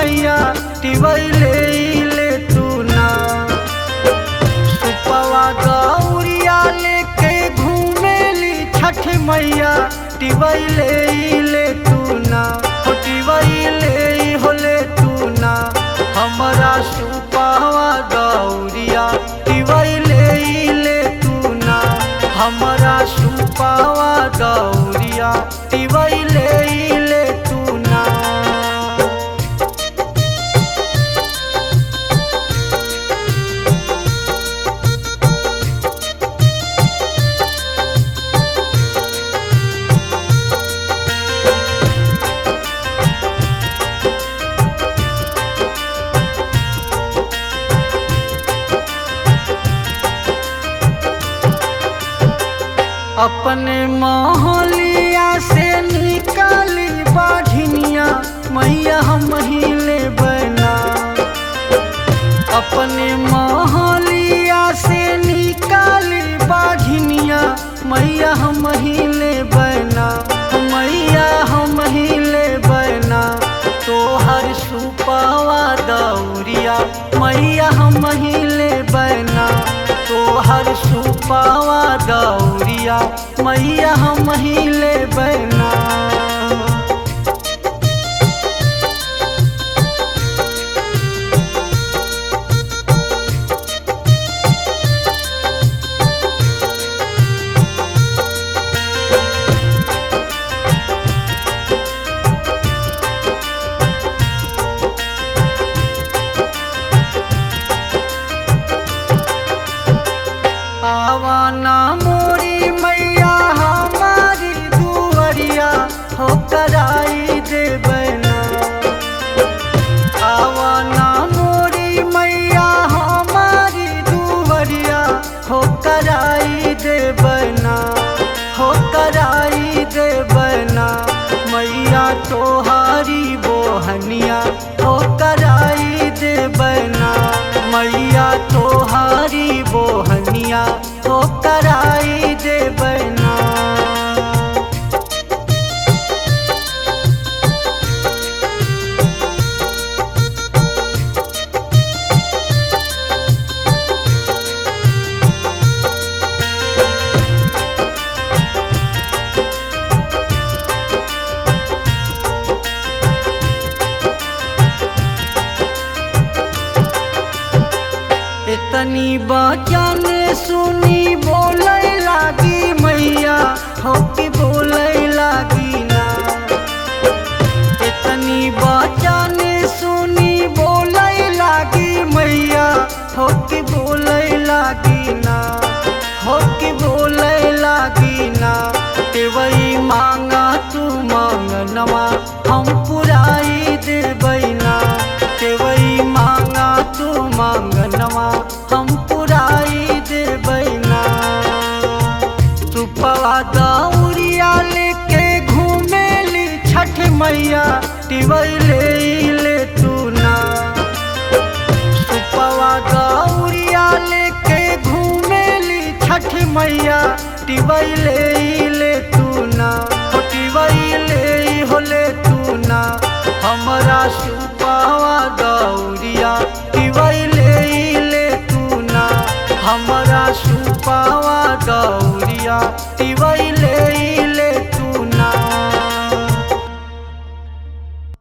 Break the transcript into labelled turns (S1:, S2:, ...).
S1: मैया टिवैले ले तू ना। सुपवा गौरिया लेके घूमेली छठ मैया टिवैले ले तू ना। टिवैले हो ले तू ना। हमारा सुपवा गौरिया टिवैले ले तू ना। हमारा सुपवा गौरिया टिवैले ले तू ना। अपने मोहलिया से निकाली बाझिनिया मैया हम ही ले बना। अपने मोहलिया से निकाली बाझिनिया मैया हम ही ले बना। मैया हम ही ले बना। तो हर सुपवा दौरिया मैया हम ही ले बना। तो हर सुपवा दौरिया मैया हम ही ले बना। आवाना मोरी मैया हमारी दुवरिया हो कराई दे बना। आवाना मोरी मैया हमारी दुवरिया हो कराई दे बना। हो कराई दे बना। मैया तोहारी बोहनिया हो कराई दे बना। मैया तोहारी बोहनिया हो कराई दे बना। इतनी बचन सुनी बोले लागी मैया हो कि बोले लागी ना। इतनी बचन सुनी बोले लागी मैया हो कि बोले लागी ना। हो कि बोले लागी ना। तेवई मांगा तू मांगनवा हम पुराई दे बैना। तेवई मांगा तू मांगनवा हम पुराई दे बैना। सुपवा दौरिया लेके घूमेली छठ मैया टिवैले ले तू ना। सुपवा दौरिया लेके घूमेली छठ मैया टिवैले ले तू ना। टिवैले हो ले तू ना। हमारा सुपवा दौरिया टिवैले ले तू ना। हमारा सुपवा दौरिया टिवैले